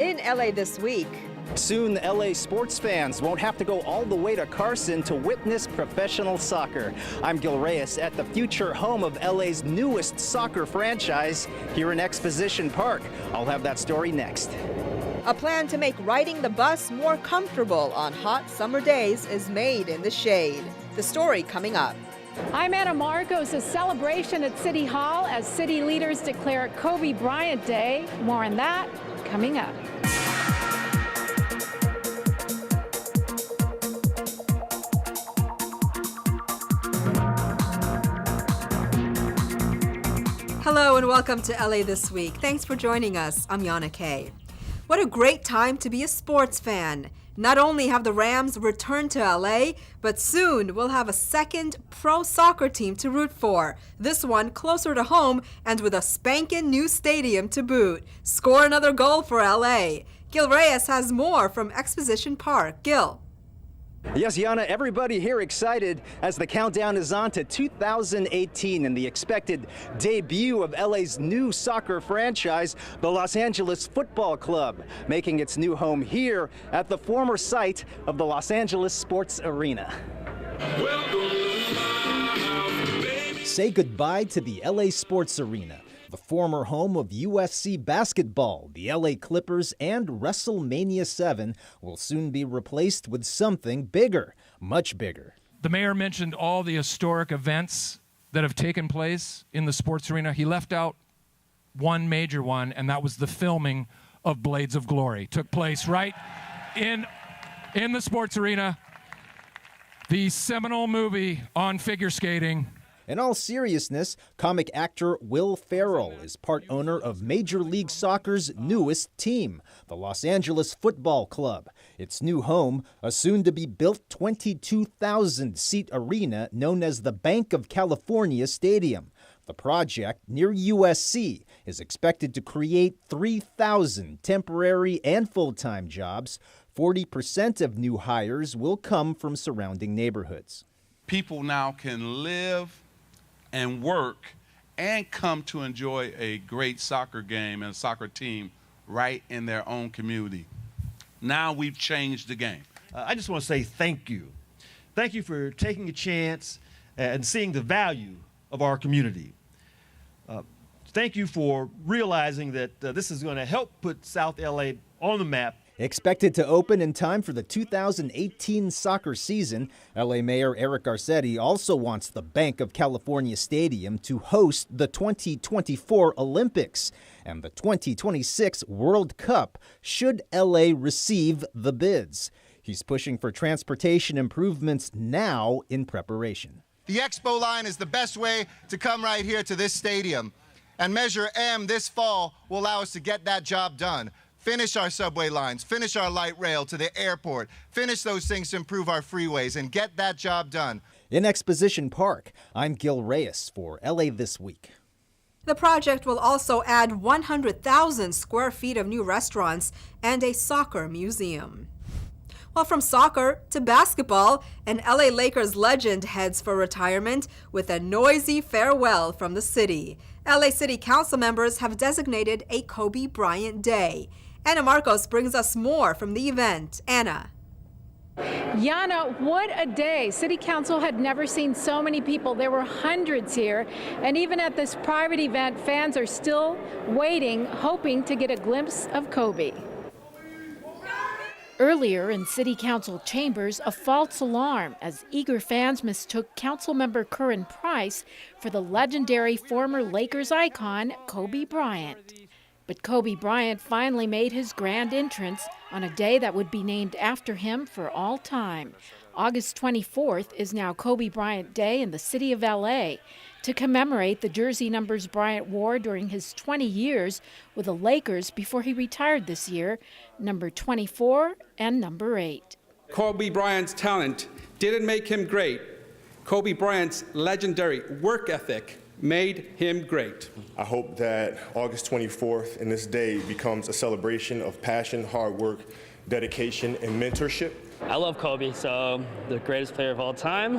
In LA this week. Soon, LA sports fans won't have to go all the way to Carson to witness professional soccer. I'm Gil Reyes at the future home of LA's newest soccer franchise here in Exposition Park. I'll have that story next. A plan to make riding the bus more comfortable on hot summer days is made in the shade. The story coming up. I'm Anna Marcos. A celebration at City Hall as city leaders declare Kobe Bryant Day. More on that coming up. Hello and welcome to LA This Week. Thanks for joining us. I'm Yana Kay. What a great time to be a sports fan. Not only have the Rams returned to LA, but soon we'll have a second pro soccer team to root for. This one closer to home and with a spankin' new stadium to boot. Score another goal for LA. Gil Reyes has more from Exposition Park. Gil. Yes, Yana, everybody here excited as the countdown is on to 2018 and the expected debut of LA's new soccer franchise, the Los Angeles Football Club, making its new home here at the former site of the Los Angeles Sports Arena. Say goodbye to the LA Sports Arena, the former home of UFC basketball. The LA Clippers and WrestleMania 7 will soon be replaced with something bigger, much bigger. The mayor mentioned all the historic events that have taken place in the sports arena. He left out one major one, and that was the filming of Blades of Glory. Took place right in the sports arena. The seminal movie on figure skating. In all seriousness, comic actor Will Ferrell is part owner of Major League Soccer's newest team, the Los Angeles Football Club. Its new home, a soon-to-be-built 22,000-seat arena known as the Bank of California Stadium. The project, near USC, is expected to create 3,000 temporary and full-time jobs. 40% of new hires will come from surrounding neighborhoods. People now can live and work and come to enjoy a great soccer game and soccer team right in their own community. Now we've changed the game. I just want to say thank you. Thank you for taking a chance and seeing the value of our community. Thank you for realizing that this is going to help put South LA on the map. Expected to open in time for the 2018 soccer season, LA Mayor Eric Garcetti also wants the Bank of California Stadium to host the 2024 Olympics and the 2026 World Cup should LA receive the bids. He's pushing for transportation improvements now in preparation. The Expo line is the best way to come right here to this stadium. And Measure M this fall will allow us to get that job done. Finish our subway lines, finish our light rail to the airport, finish those things to improve our freeways, and get that job done. In Exposition Park, I'm Gil Reyes for LA This Week. The project will also add 100,000 square feet of new restaurants and a soccer museum. Well, from soccer to basketball, an LA Lakers legend heads for retirement with a noisy farewell from the city. LA City Council members have designated a Kobe Bryant Day. Anna Marcos brings us more from the event. Anna. Yana, what a day. City Council had never seen so many people. There were hundreds here. And even at this private event, fans are still waiting, hoping to get a glimpse of Kobe. Earlier in City Council chambers, a false alarm as eager fans mistook Councilmember Curran Price for the legendary former Lakers icon, Kobe Bryant. But Kobe Bryant finally made his grand entrance on a day that would be named after him for all time. August 24th is now Kobe Bryant Day in the city of LA to commemorate the jersey numbers Bryant wore during his 20 years with the Lakers before he retired this year, number 24 and number 8. Kobe Bryant's talent didn't make him great. Kobe Bryant's legendary work ethic made him great. I hope that August 24th and this day becomes a celebration of passion, hard work, dedication, and mentorship. I love Kobe, so the greatest player of all time.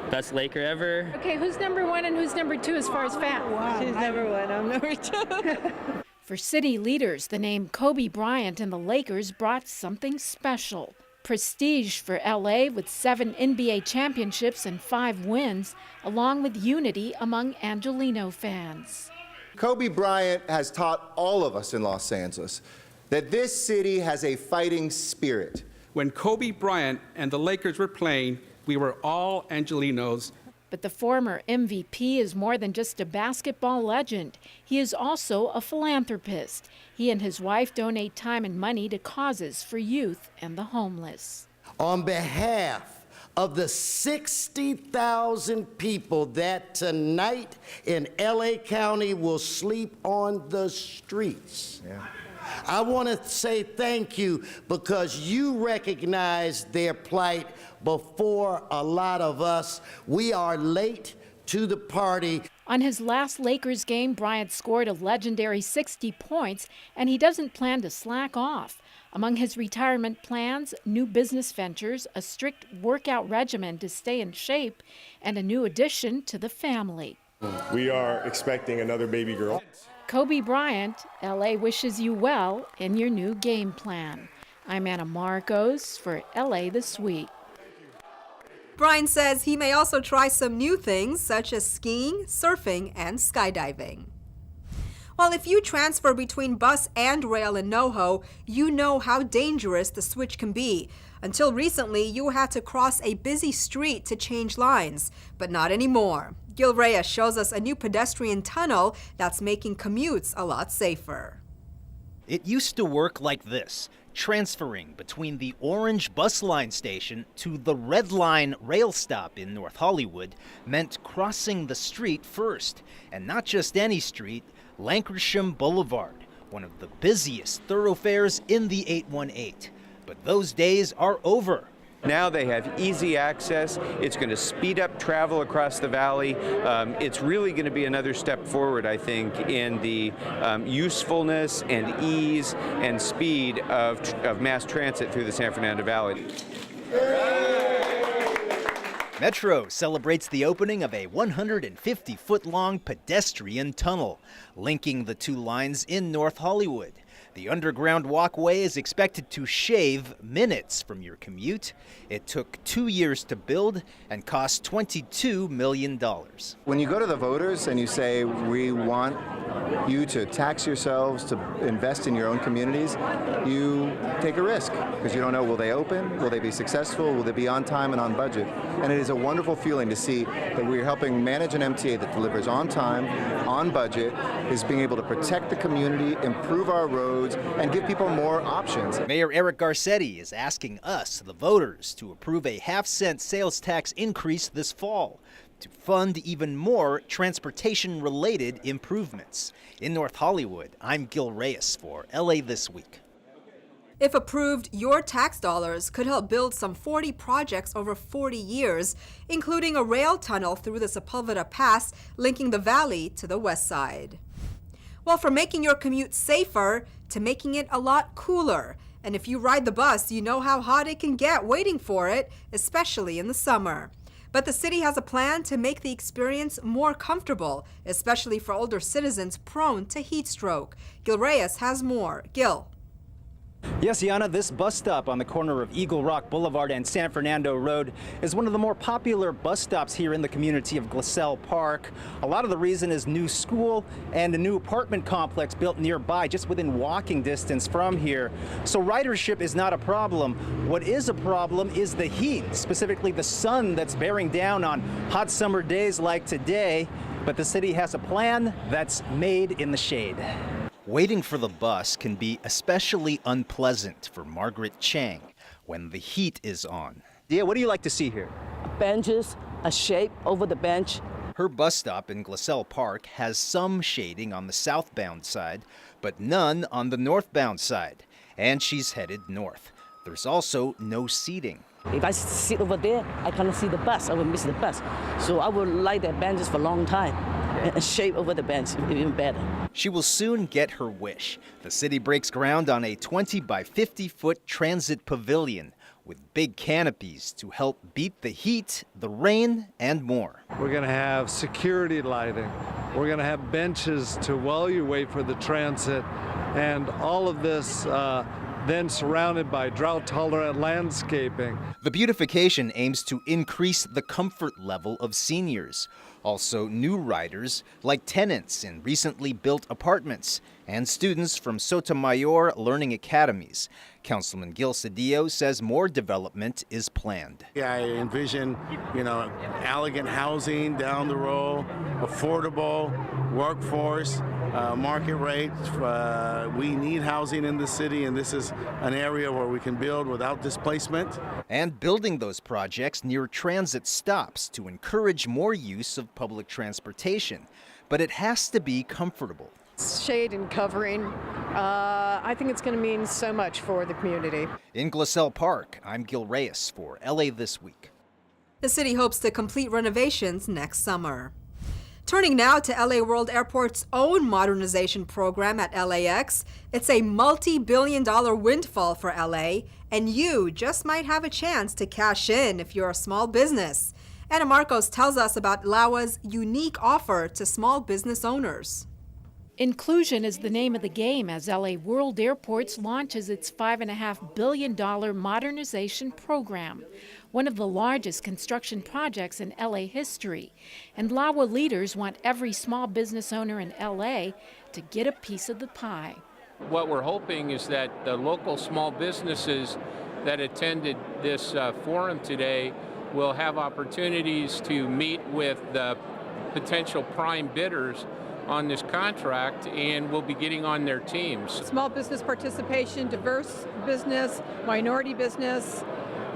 Best Laker ever. Okay, who's number 1 and who's number 2 as far as fans? Wow. She's number 1, I'm number 2. For city leaders, the name Kobe Bryant and the Lakers brought something special. Prestige for LA with 7 NBA championships and 5 wins, along with unity among Angelino fans. Kobe Bryant has taught all of us in Los Angeles that this city has a fighting spirit. When Kobe Bryant and the Lakers were playing, we were all Angelinos. But the former MVP is more than just a basketball legend. He is also a philanthropist. He and his wife donate time and money to causes for youth and the homeless. On behalf of the 60,000 people that tonight in LA County will sleep on the streets, I want to say thank you because you recognize their plight before a lot of us. We are late to the party. On his last Lakers game, Bryant scored a legendary 60 points, and he doesn't plan to slack off. Among his retirement plans, new business ventures, a strict workout regimen to stay in shape, and a new addition to the family. We are expecting another baby girl. Kobe Bryant, LA wishes you well in your new game plan. I'm Anna Marcos for LA This Week. Bryant says he may also try some new things such as skiing, surfing, and skydiving. Well, if you transfer between bus and rail in NoHo, you know how dangerous the switch can be. Until recently, you had to cross a busy street to change lines, but not anymore. Gil Reyes shows us a new pedestrian tunnel that's making commutes a lot safer. It used to work like this. Transferring between the orange bus line station to the red line rail stop in North Hollywood meant crossing the street first. And not just any street, Lankershim Boulevard, one of the busiest thoroughfares in the 818. But those days are over. Now they have easy access. It's going to speed up travel across the valley. It's really going to be another step forward, I think, in the usefulness and ease and speed of mass transit through the San Fernando Valley. Metro celebrates the opening of a 150-foot-long pedestrian tunnel linking the two lines in North Hollywood. The underground walkway is expected to shave minutes from your commute. It took 2 years to build and cost $22 million. When you go to the voters and you say, we want you to tax yourselves to invest in your own communities, you take a risk because you don't know, will they open? Will they be successful? Will they be on time and on budget? And it is a wonderful feeling to see that we're helping manage an MTA that delivers on time, on budget, is being able to protect the community, improve our roads, and give people more options. Mayor Eric Garcetti is asking us, the voters, to approve a half-cent sales tax increase this fall to fund even more transportation-related improvements. In North Hollywood, I'm Gil Reyes for LA This Week. If approved, your tax dollars could help build some 40 projects over 40 years, including a rail tunnel through the Sepulveda Pass linking the valley to the west side. Well, from making your commute safer to making it a lot cooler. And if you ride the bus, you know how hot it can get waiting for it, especially in the summer. But the city has a plan to make the experience more comfortable, especially for older citizens prone to heat stroke. Gil Reyes has more. Gil. Yes, Yana, this bus stop on the corner of Eagle Rock Boulevard and San Fernando Road is one of the more popular bus stops here in the community of Glassell Park. A lot of the reason is new school and a new apartment complex built nearby, just within walking distance from here. So ridership is not a problem. What is a problem is the heat, specifically the sun that's bearing down on hot summer days like today. But the city has a plan that's made in the shade. Waiting for the bus can be especially unpleasant for Margaret Chang when the heat is on. Yeah, what do you like to see here? Benches, a shade over the bench. Her bus stop in Glassell Park has some shading on the southbound side, but none on the northbound side. And she's headed north. There's also no seating. If I sit over there, I cannot see the bus. I will miss the bus. So I would like the benches for a long time. A shade over the bench, even better. She will soon get her wish. The city breaks ground on a 20 by 50 foot transit pavilion, with big canopies to help beat the heat, the rain, and more. We're going to have security lighting. We're going to have benches to while you wait for the transit, and all of this then surrounded by drought-tolerant landscaping. The beautification aims to increase the comfort level of seniors. Also, new riders, like tenants in recently built apartments, and students from Sotomayor Learning Academies. Councilman Gil Cedillo says more development is planned. Yeah, I envision, elegant housing down the road, affordable workforce, market rates. We need housing in the city, and this is an area where we can build without displacement. And building those projects near transit stops to encourage more use of public transportation. But it has to be comfortable. Shade and covering. I think it's going to mean so much for the community. In Glassell Park, I'm Gil Reyes for LA This Week. The city hopes to complete renovations next summer. Turning now to LA World Airport's own modernization program at LAX. It's a multi-billion-dollar windfall for LA, and you just might have a chance to cash in if you're a small business. Anna Marcos tells us about LAWA's unique offer to small business owners. Inclusion is the name of the game as LA World Airports launches its $5.5 billion modernization program, one of the largest construction projects in LA history. And LAWA leaders want every small business owner in LA to get a piece of the pie. What we're hoping is that the local small businesses that attended this forum today will have opportunities to meet with the potential prime bidders on this contract, and we'll be getting on their teams. Small business participation, diverse business, minority business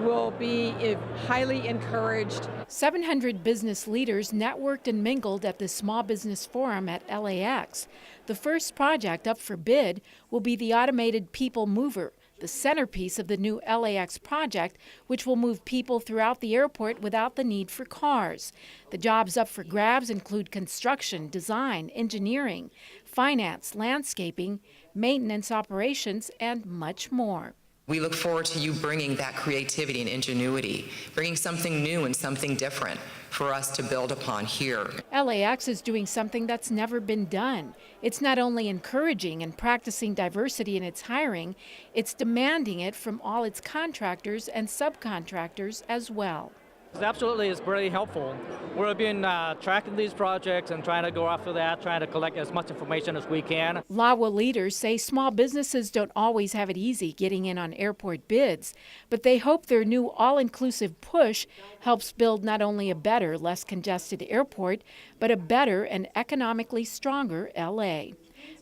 will be highly encouraged. 700 business leaders networked and mingled at the Small Business Forum at LAX. The first project up for bid will be the automated People Mover, the centerpiece of the new LAX project, which will move people throughout the airport without the need for cars. The jobs up for grabs include construction, design, engineering, finance, landscaping, maintenance operations, and much more. We look forward to you bringing that creativity and ingenuity, bringing something new and something different for us to build upon here. LAX is doing something that's never been done. It's not only encouraging and practicing diversity in its hiring, it's demanding it from all its contractors and subcontractors as well. Absolutely, it's very helpful. We've been tracking these projects and trying to go after that, trying to collect as much information as we can. LAWA leaders say small businesses don't always have it easy getting in on airport bids, but they hope their new all-inclusive push helps build not only a better, less congested airport, but a better and economically stronger LA.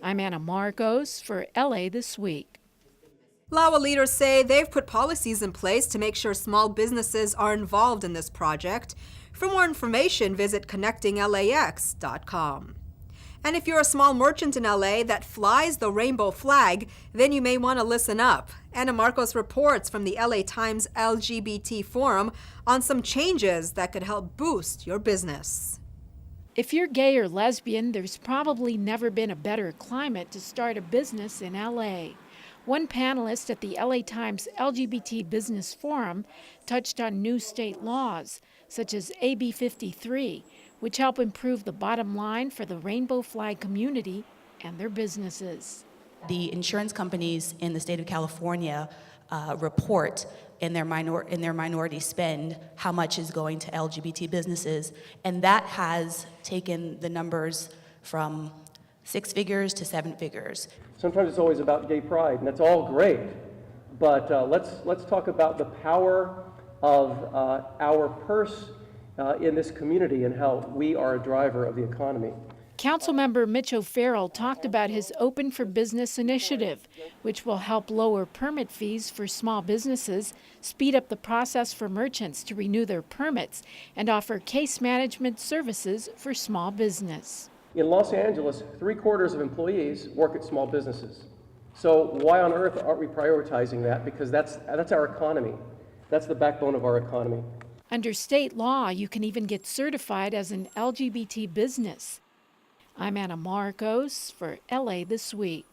I'm Anna Marcos for LA This Week. LAWA leaders say they've put policies in place to make sure small businesses are involved in this project. For more information, visit connectinglax.com. And if you're a small merchant in LA that flies the rainbow flag, then you may want to listen up. Anna Marcos reports from the LA Times LGBT Forum on some changes that could help boost your business. If you're gay or lesbian, there's probably never been a better climate to start a business in LA. One panelist at the LA Times LGBT Business Forum touched on new state laws, such as AB 53, which help improve the bottom line for the rainbow flag community and their businesses. The insurance companies in the state of California report in their minority spend how much is going to LGBT businesses, and that has taken the numbers from 6 figures to 7 figures. Sometimes it's always about gay pride, and that's all great, but let's talk about the power of our purse in this community and how we are a driver of the economy. Councilmember Mitch O'Farrell talked about his Open for Business initiative, which will help lower permit fees for small businesses, speed up the process for merchants to renew their permits, and offer case management services for small business. In Los Angeles, 3/4 of employees work at small businesses. So why on earth aren't we prioritizing that? Because that's our economy. That's the backbone of our economy. Under state law, you can even get certified as an LGBT business. I'm Anna Marcos for LA This Week.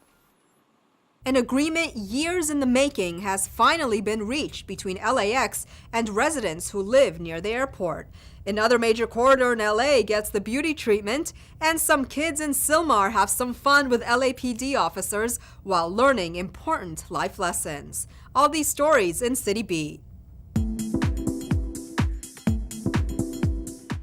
An agreement years in the making has finally been reached between LAX and residents who live near the airport. Another major corridor in LA gets the beauty treatment, and some kids in Sylmar have some fun with LAPD officers while learning important life lessons. All these stories in Citybeat.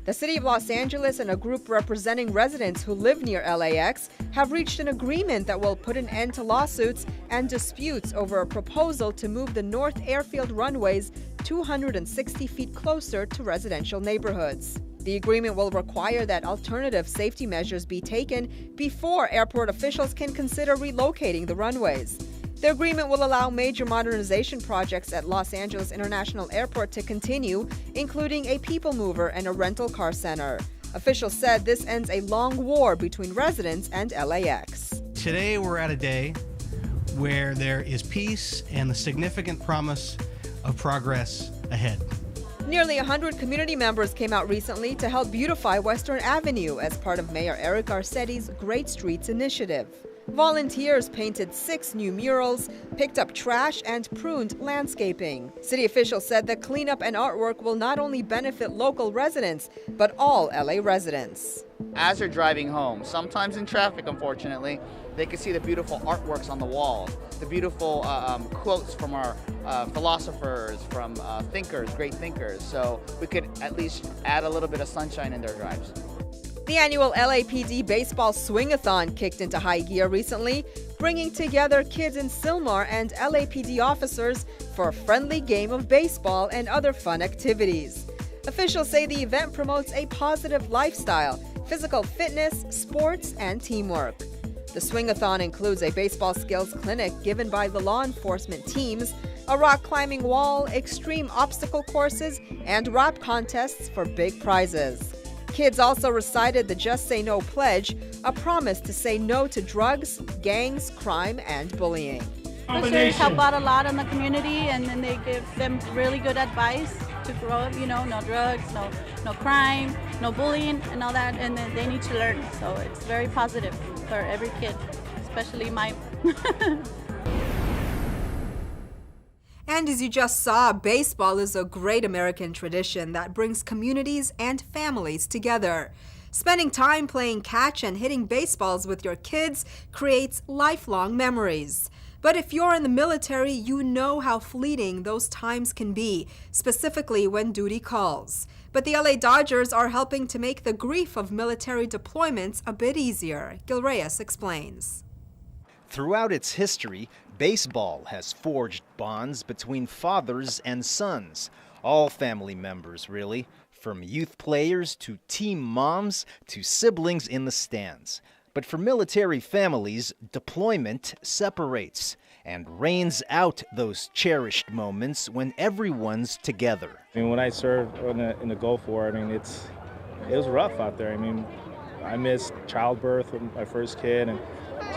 The City of Los Angeles and a group representing residents who live near LAX have reached an agreement that will put an end to lawsuits and disputes over a proposal to move the North Airfield runways 260 feet closer to residential neighborhoods. The agreement will require that alternative safety measures be taken before airport officials can consider relocating the runways. The agreement will allow major modernization projects at Los Angeles International Airport to continue, including a people mover and a rental car center. Officials said this ends a long war between residents and LAX. Today we're at a day where there is peace and the significant promise of progress ahead. Nearly 100 community members came out recently to help beautify Western Avenue as part of Mayor Eric Garcetti's Great Streets initiative. Volunteers painted 6 new murals, picked up trash, and pruned landscaping. City officials said the cleanup and artwork will not only benefit local residents, but all LA residents. As they're driving home, sometimes in traffic, unfortunately, they can see the beautiful artworks on the walls, the beautiful quotes from our philosophers, from thinkers, great thinkers. So we could at least add a little bit of sunshine in their drives. The annual LAPD baseball swing-a-thon kicked into high gear recently, bringing together kids in Sylmar and LAPD officers for a friendly game of baseball and other fun activities. Officials say the event promotes a positive lifestyle, physical fitness, sports, and teamwork. The swing-a-thon includes a baseball skills clinic given by the law enforcement teams, a rock climbing wall, extreme obstacle courses, and rap contests for big prizes. Kids also recited the Just Say No pledge, a promise to say no to drugs, gangs, crime, and bullying. Officers help out a lot in the community, and then they give them really good advice to grow up, no drugs, no crime, no bullying, and all that, and then they need to learn. So it's very positive for every kid, especially mine. And as you just saw, baseball is a great American tradition that brings communities and families together. Spending time playing catch and hitting baseballs with your kids creates lifelong memories. But if you're in the military, you know how fleeting those times can be, specifically when duty calls. But the LA Dodgers are helping to make the grief of military deployments a bit easier. Gil Reyes explains. Throughout its history, baseball has forged bonds between fathers and sons. All family members, really. From youth players to team moms to siblings in the stands. But for military families, deployment separates and rains out those cherished moments when everyone's together. When I served in the Gulf War, it was rough out there. I missed childbirth with my first kid, and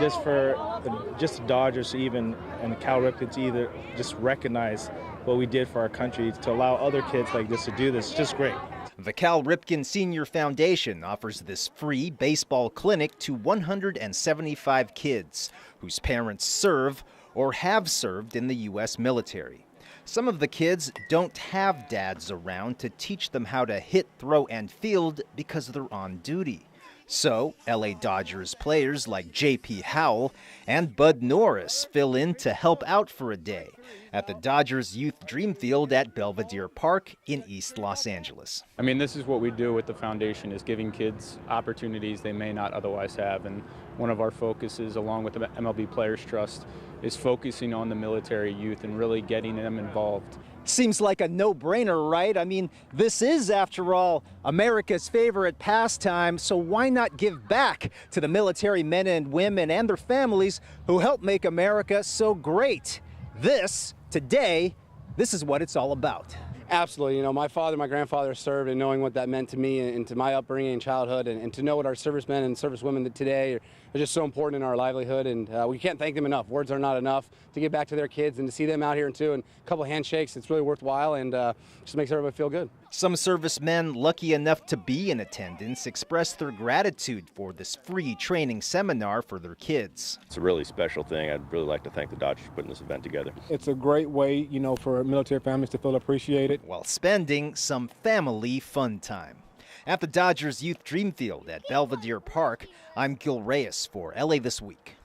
just the Dodgers and Cal Ripken to either just recognize what we did for our country, to allow other kids like this to do this, just great. The Cal Ripken Senior Foundation offers this free baseball clinic to 175 kids whose parents serve or have served in the U.S. military. Some of the kids don't have dads around to teach them how to hit, throw, and field because they're on duty. So, LA Dodgers players like J.P. Howell and Bud Norris fill in to help out for a day at the Dodgers Youth Dream Field at Belvedere Park in East Los Angeles. This is what we do with the foundation, is giving kids opportunities they may not otherwise have. And one of our focuses, along with the MLB Players Trust, is focusing on the military youth and really getting them involved. Seems like a no-brainer, right? This is, after all, America's favorite pastime, so why not give back to the military men and women and their families who help make America so great? Today, this is what it's all about. Absolutely. My father, my grandfather served, and knowing what that meant to me and to my upbringing and childhood, and to know what our servicemen and servicewomen today are just so important in our livelihood, and we can't thank them enough. Words are not enough to get back to their kids and to see them out here too, and a couple of handshakes. It's really worthwhile, and just makes everybody feel good. Some servicemen lucky enough to be in attendance expressed their gratitude for this free training seminar for their kids. It's a really special thing. I'd really like to thank the Dodgers for putting this event together. It's a great way, for military families to feel appreciated, while spending some family fun time. At the Dodgers Youth Dream Field at Belvedere Park, I'm Gil Reyes for LA This Week.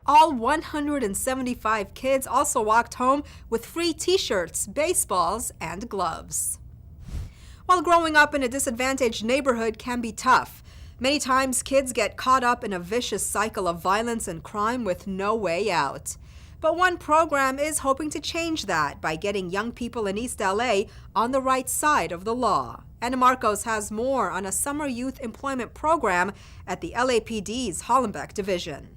All 175 kids also walked home with free t-shirts, baseballs, and gloves. While growing up in a disadvantaged neighborhood can be tough, many times kids get caught up in a vicious cycle of violence and crime with no way out. But one program is hoping to change that by getting young people in East LA on the right side of the law. Anna Marcos has more on a summer youth employment program at the LAPD's Hollenbeck Division.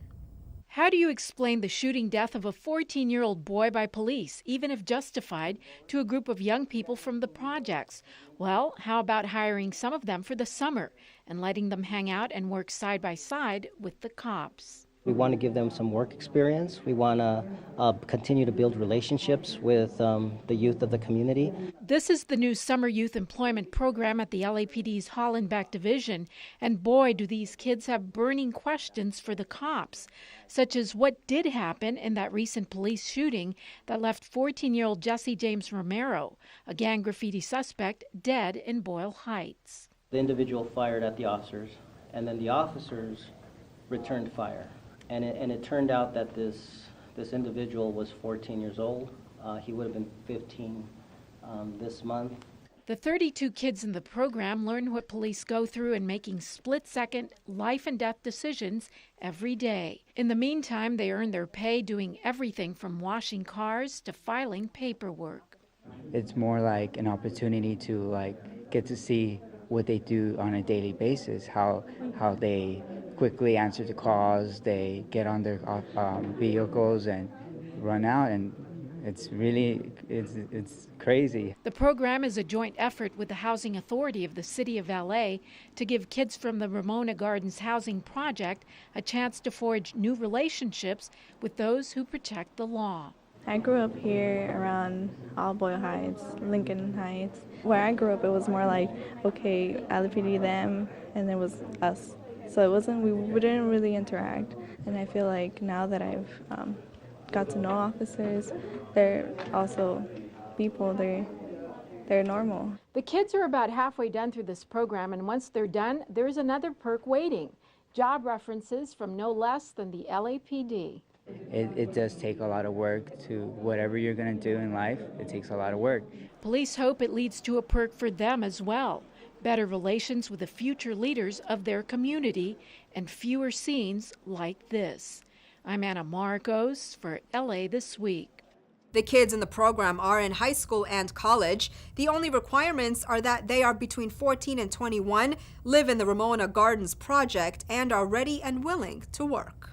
How do you explain the shooting death of a 14-year-old boy by police, even if justified, to a group of young people from the projects? Well, how about hiring some of them for the summer and letting them hang out and work side by side with the cops? We want to give them some work experience. We want to continue to build relationships with the youth of the community. This is the new summer youth employment program at the LAPD's Hollenbeck Division. And boy, do these kids have burning questions for the cops, such as what did happen in that recent police shooting that left 14-year-old Jesse James Romero, a gang graffiti suspect, dead in Boyle Heights. The individual fired at the officers, and then the officers returned fire. And it turned out that this individual was 14 years old. He would have been 15 this month. The 32 kids in the program learn what police go through in making split-second, life-and-death decisions every day. In the meantime, they earn their pay doing everything from washing cars to filing paperwork. It's more like an opportunity to get to see what they do on a daily basis, how they quickly answer the calls, they get on their vehicles and run out, and it's crazy. The program is a joint effort with the Housing Authority of the City of LA to give kids from the Ramona Gardens Housing Project a chance to forge new relationships with those who protect the law. I grew up here around all Boyle Heights, Lincoln Heights. Where I grew up, it was more like, okay, LAPD them, and there was us. So it wasn't, we didn't really interact. And I feel like now that I've got to know officers, they're also people, they're normal. The kids are about halfway done through this program, and once they're done, there's another perk waiting. Job references from no less than the LAPD. It does take a lot of work to whatever you're going to do in life. It takes a lot of work. Police hope it leads to a perk for them as well. Better relations with the future leaders of their community and fewer scenes like this. I'm Anna Marcos for LA This Week. The kids in the program are in high school and college. The only requirements are that they are between 14 and 21, live in the Ramona Gardens project, and are ready and willing to work.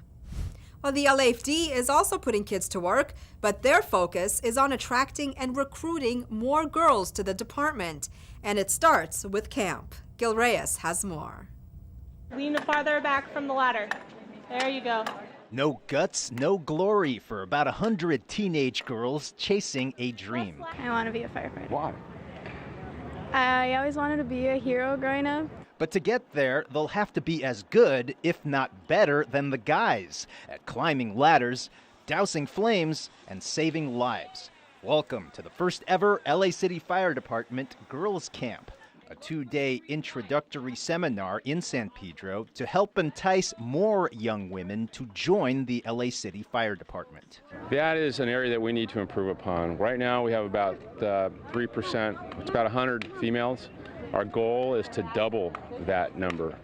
Well, the LAFD is also putting kids to work, but their focus is on attracting and recruiting more girls to the department. And it starts with camp. Gil Reyes has more. Lean farther back from the ladder. There you go. No guts, no glory for about 100 teenage girls chasing a dream. I want to be a firefighter. Why? I always wanted to be a hero growing up. But to get there, they'll have to be as good, if not better, than the guys at climbing ladders, dousing flames, and saving lives. Welcome to the first ever LA City Fire Department Girls Camp, a 2-day introductory seminar in San Pedro to help entice more young women to join the LA City Fire Department. That is an area that we need to improve upon. Right now we have about 3%, it's about 100 females. Our goal is to double that number,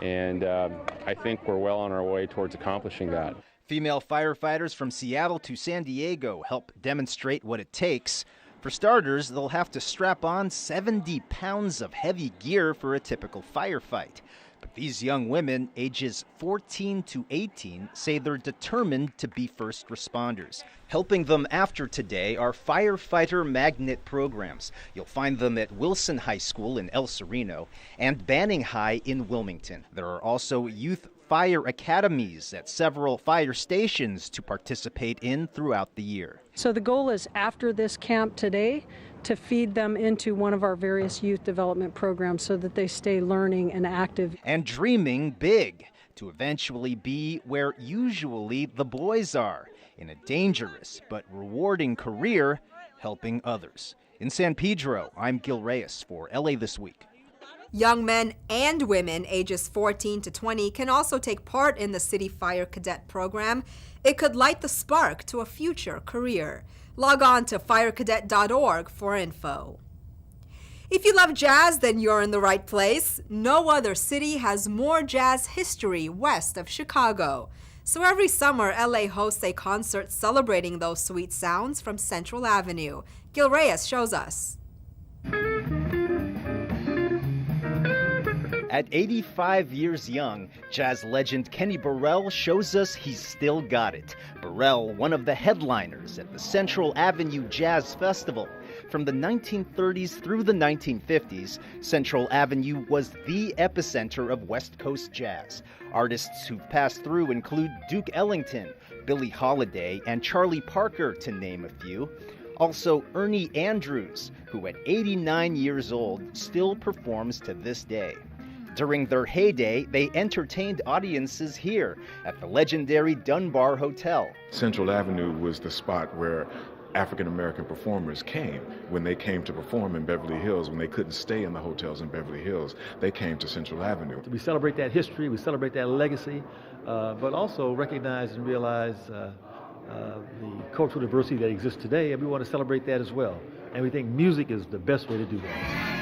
and I think we're well on our way towards accomplishing that. Female firefighters from Seattle to San Diego help demonstrate what it takes. For starters, they'll have to strap on 70 pounds of heavy gear for a typical firefight. But these young women, ages 14 to 18, say they're determined to be first responders. Helping them after today are firefighter magnet programs. You'll find them at Wilson High School in El Sereno and Banning High in Wilmington. There are also youth fire academies at several fire stations to participate in throughout the year. So the goal is after this camp today to feed them into one of our various youth development programs so that they stay learning and active. And dreaming big to eventually be where usually the boys are, in a dangerous but rewarding career helping others. In San Pedro, I'm Gil Reyes for LA This Week. Young men and women ages 14 to 20 can also take part in the City Fire Cadet program. It could light the spark to a future career. Log on to firecadet.org for info. If you love jazz, then you're in the right place. No other city has more jazz history west of Chicago. So every summer, LA hosts a concert celebrating those sweet sounds from Central Avenue. Gil Reyes shows us. At 85 years young, jazz legend Kenny Burrell shows us he's still got it. Burrell, one of the headliners at the Central Avenue Jazz Festival. From the 1930s through the 1950s, Central Avenue was the epicenter of West Coast jazz. Artists who've passed through include Duke Ellington, Billie Holiday, and Charlie Parker, to name a few. Also, Ernie Andrews, who at 89 years old still performs to this day. During their heyday, they entertained audiences here at the legendary Dunbar Hotel. Central Avenue was the spot where African-American performers came when they came to perform in Beverly Hills. When they couldn't stay in the hotels in Beverly Hills, they came to Central Avenue. We celebrate that history, we celebrate that legacy, but also recognize and realize the cultural diversity that exists today, and we want to celebrate that as well. And we think music is the best way to do that.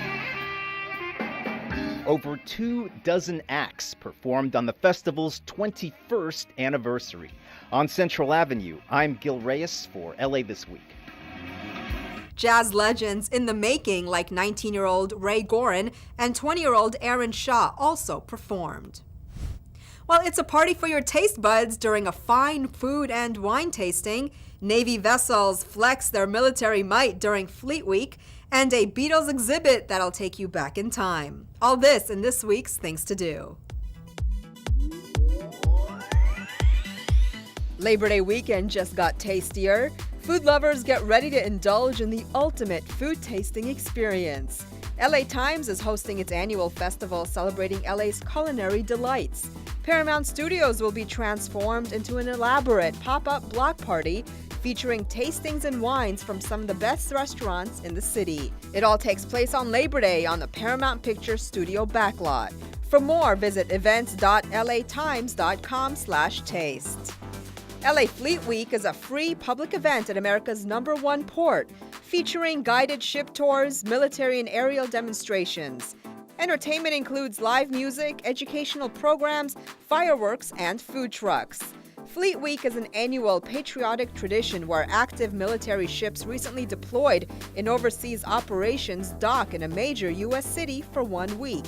Over 24 acts performed on the festival's 21st anniversary. On Central Avenue, I'm Gil Reyes for LA This Week. Jazz legends in the making like 19-year-old Ray Gorin and 20-year-old Aaron Shaw also performed. Well, it's a party for your taste buds during a fine food and wine tasting. Navy vessels flex their military might during Fleet Week, and a Beatles exhibit that'll take you back in time. All this in this week's Things to Do. Labor Day weekend just got tastier. Food lovers get ready to indulge in the ultimate food tasting experience. LA Times is hosting its annual festival celebrating LA's culinary delights. Paramount Studios will be transformed into an elaborate pop-up block party featuring tastings and wines from some of the best restaurants in the city. It all takes place on Labor Day on the Paramount Pictures studio backlot. For more, visit events.latimes.com/taste. LA Fleet Week is a free public event at America's #1 port, featuring guided ship tours, military and aerial demonstrations. Entertainment includes live music, educational programs, fireworks, and food trucks. Fleet Week is an annual patriotic tradition where active military ships recently deployed in overseas operations dock in a major U.S. city for 1 week.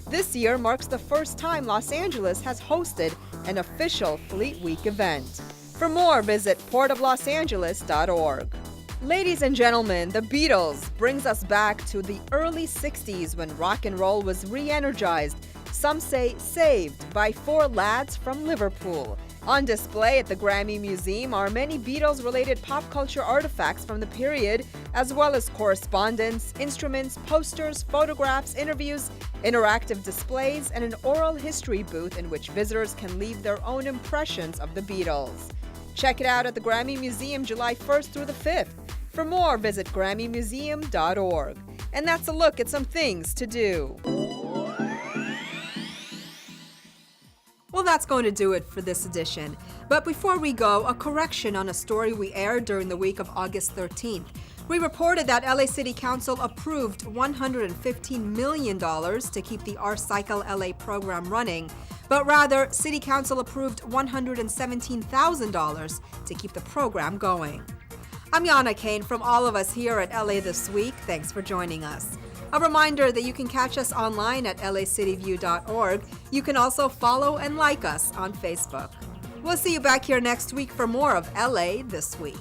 This year marks the first time Los Angeles has hosted an official Fleet Week event. For more, visit portoflosangeles.org. Ladies and gentlemen, the Beatles brings us back to the early 60s when rock and roll was re-energized, some say saved, by 4 lads from Liverpool. On display at the Grammy Museum are many Beatles-related pop culture artifacts from the period, as well as correspondence, instruments, posters, photographs, interviews, interactive displays, and an oral history booth in which visitors can leave their own impressions of the Beatles. Check it out at the Grammy Museum July 1st through the 5th. For more, visit GrammyMuseum.org. And that's a look at some things to do. Well, that's going to do it for this edition. But before we go, a correction on a story we aired during the week of August 13th. We reported that LA City Council approved $115 million to keep the HACLA LA program running, but rather, City Council approved $117,000 to keep the program going. I'm Yana Kane from all of us here at LA This Week. Thanks for joining us. A reminder that you can catch us online at lacityview.org. You can also follow and like us on Facebook. We'll see you back here next week for more of LA This Week.